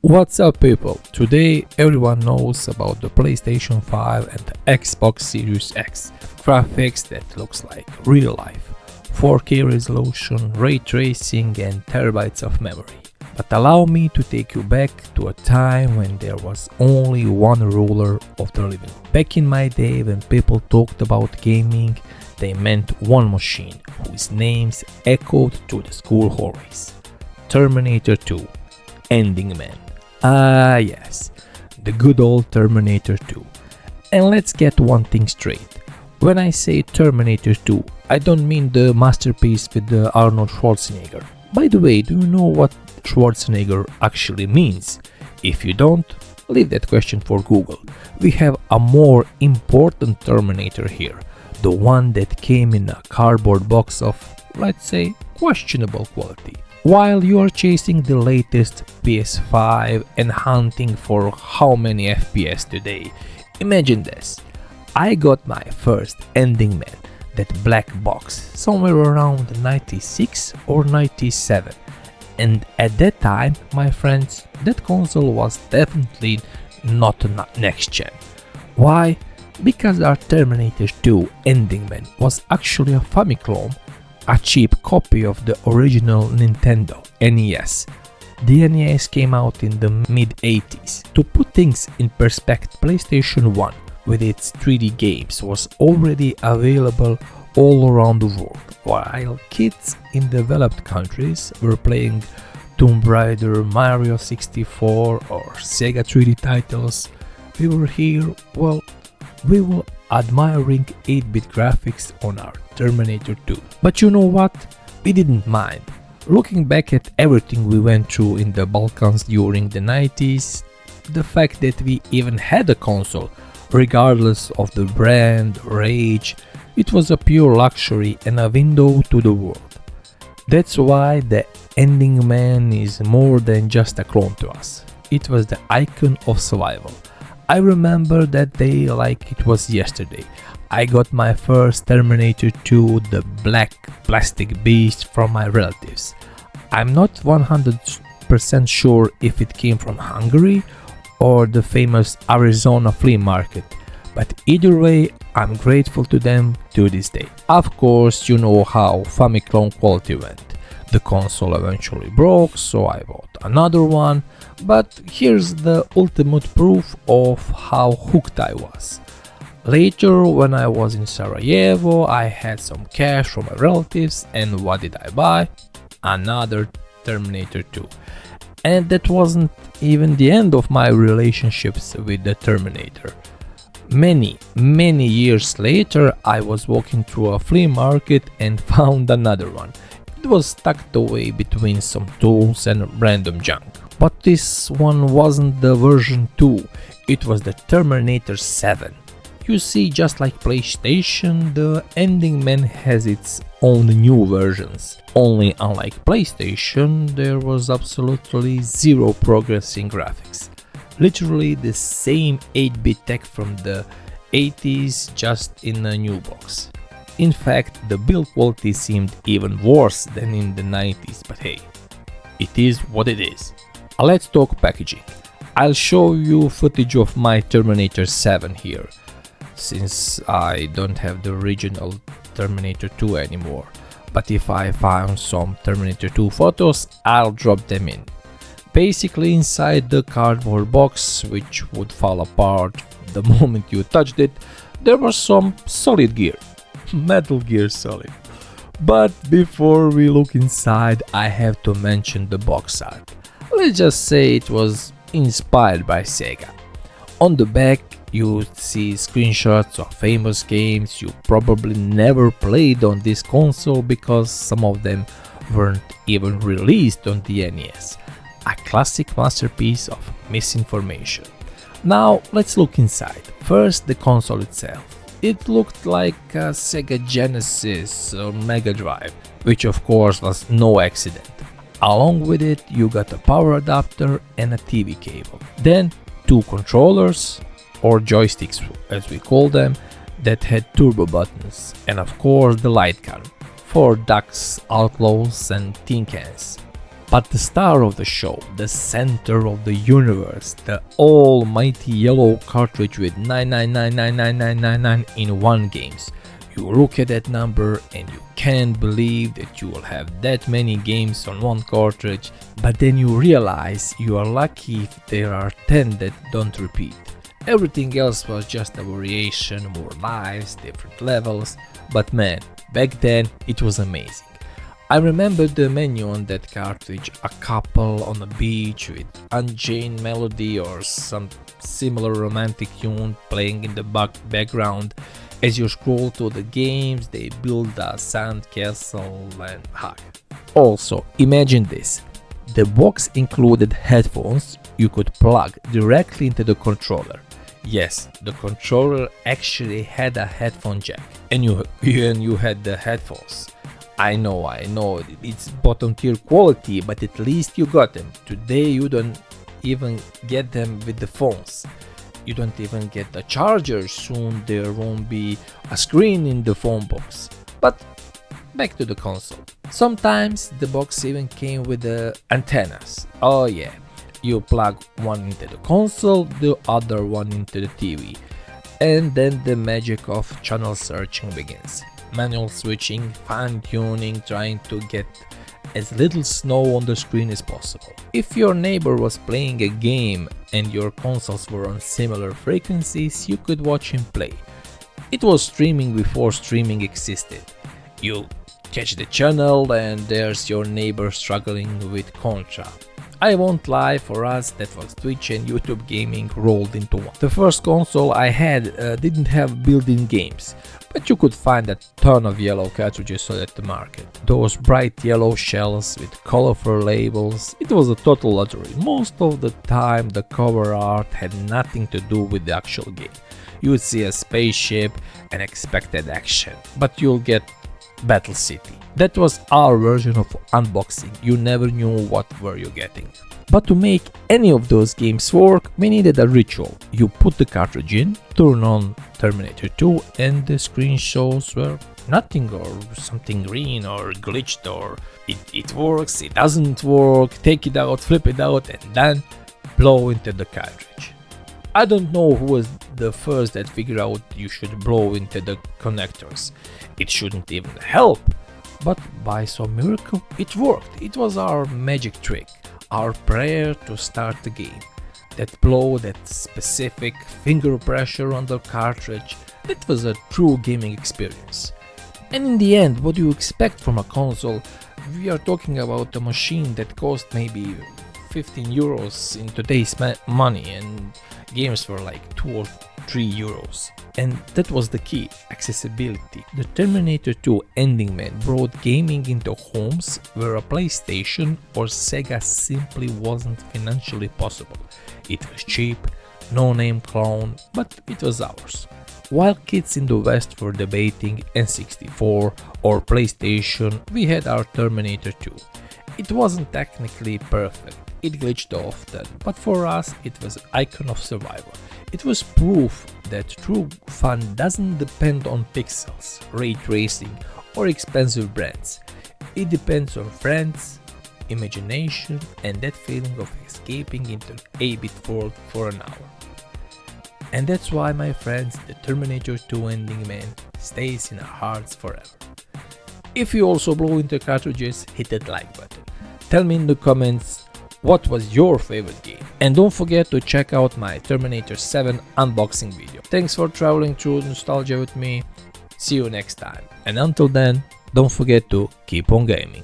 What's up people? Today everyone knows about the PlayStation 5 and the Xbox Series X. Graphics that looks like real life, 4K resolution, ray tracing and terabytes of memory. But allow me to take you back to a time when there was only one ruler of the living. Back in my day when people talked about gaming, they meant one machine whose names echoed through the school hallways. Terminator 2, Ending Man. Ah yes, the good old Terminator 2. And let's get one thing straight. When I say Terminator 2, I don't mean the masterpiece with the Arnold Schwarzenegger. By the way, do you know what Schwarzenegger actually means? If you don't, leave that question for Google. We have a more important Terminator here. The one that came in a cardboard box of, let's say, questionable quality. While you are chasing the latest PS5 and hunting for how many FPS today, imagine this. I got my first Ending Man, that black box, somewhere around 96 or 97. And at that time, my friends, that console was definitely not next gen. Why? Because our Terminator 2 Ending Man was actually a Famiclone, a cheap copy of the original Nintendo NES. The NES came out in the mid-80s. To put things in perspective, PlayStation 1 with its 3D games was already available all around the world, while kids in developed countries were playing Tomb Raider, Mario 64 or Sega 3D titles. We were here, we were admiring 8-bit graphics on our Terminator 2. But you know what? We didn't mind. Looking back at everything we went through in the Balkans during the 90s, the fact that we even had a console, regardless of the brand or age, it was a pure luxury and a window to the world. That's why the Ending Man is more than just a clone to us. It was the icon of survival. I remember that day like it was yesterday. I got my first Terminator 2, the black plastic beast, from my relatives. I'm not 100% sure if it came from Hungary or the famous Arizona flea market, but either way, I'm grateful to them to this day. Of course, you know how Famiclone quality went. The console eventually broke, so I bought another one, but here's the ultimate proof of how hooked I was. Later, when I was in Sarajevo, I had some cash from my relatives, and what did I buy? Another Terminator 2. And that wasn't even the end of my relationships with the Terminator. Many years later, I was walking through a flea market and found another one. It was tucked away between some tools and random junk. But this one wasn't the version 2, it was the Terminator 7. You see, just like PlayStation, the Ending Man has its own new versions. Only unlike PlayStation, there was absolutely zero progress in graphics. Literally the same 8-bit tech from the 80s, just in a new box. In fact, the build quality seemed even worse than in the 90s, but hey, it is what it is. Let's talk packaging. I'll show you footage of my Terminator 7 here, since I don't have the original Terminator 2 anymore. But if I found some Terminator 2 photos, I'll drop them in. Basically, inside the cardboard box, which would fall apart the moment you touched it, there was some solid gear. Metal Gear Solid. But before we look inside, I have to mention the box art. Let's just say it was inspired by Sega. On the back, you see screenshots of famous games you probably never played on this console because some of them weren't even released on the NES. A classic masterpiece of misinformation. Now let's look inside. First, the console itself. It looked like a Sega Genesis or Mega Drive, which of course was no accident. Along with it, you got a power adapter and a TV cable. Then two controllers, or joysticks as we call them, that had turbo buttons, and of course the light gun for ducks, outlaws and tin cans. But the star of the show, the center of the universe, the almighty yellow cartridge with 9999999 in one games. You look at that number and you can't believe that you will have that many games on one cartridge, but then you realize you are lucky if there are 10 that don't repeat. Everything else was just a variation, more lives, different levels, but man, back then it was amazing. I remember the menu on that cartridge, a couple on a beach with unchained melody or some similar romantic tune playing in the background. As you scroll through the games, they build a sand castle and hug. Also, imagine this. The box included headphones you could plug directly into the controller. Yes, the controller actually had a headphone jack, and you had the headphones. I know, it's bottom tier quality, but at least you got them. Today you don't even get them with the phones. You don't even get the charger, soon there won't be a screen in the phone box. But back to the console. Sometimes the box even came with the antennas. Oh yeah, you plug one into the console, the other one into the TV. And then the magic of channel searching begins. Manual switching, fine-tuning, trying to get as little snow on the screen as possible. If your neighbor was playing a game and your consoles were on similar frequencies, you could watch him play. It was streaming before streaming existed. You catch the channel and there's your neighbor struggling with Contra. I won't lie, for us that was Twitch and YouTube gaming rolled into one. The first console I had didn't have built-in games, but you could find a ton of yellow cartridges at the market. Those bright yellow shells with colorful labels, it was a total lottery. Most of the time the cover art had nothing to do with the actual game. You would see a spaceship and expected action, but you'll get Battle City. That was our version of unboxing. You never knew what were you getting. But to make any of those games work, we needed a ritual. You put the cartridge in, turn on Terminator 2 and the screen shows were nothing or something green or glitched or it works, it doesn't work, take it out, flip it out and then blow into the cartridge. I don't know who was the first that figured out you should blow into the connectors. It shouldn't even help, but by some miracle it worked. It was our magic trick, our prayer to start the game. That blow, that specific finger pressure on the cartridge, that was a true gaming experience. And in the end, what do you expect from a console? We are talking about a machine that cost maybe 15 euros in today's money and games were like 2 or 3 euros. And that was the key, accessibility. The Terminator 2 Ending Man brought gaming into homes where a PlayStation or Sega simply wasn't financially possible. It was cheap, no-name clone, but it was ours. While kids in the West were debating N64 or PlayStation, we had our Terminator 2. It wasn't technically perfect, it glitched often, but for us it was an icon of survival. It was proof that true fun doesn't depend on pixels, ray tracing or expensive brands. It depends on friends, imagination and that feeling of escaping into an 8-bit world for an hour. And that's why, my friends, the Terminator 2 Ending Man stays in our hearts forever. If you also blow into cartridges, hit that like button. Tell me in the comments what was your favorite game. And don't forget to check out my Terminator 7 unboxing video. Thanks for traveling through nostalgia with me. See you next time. And until then, don't forget to keep on gaming.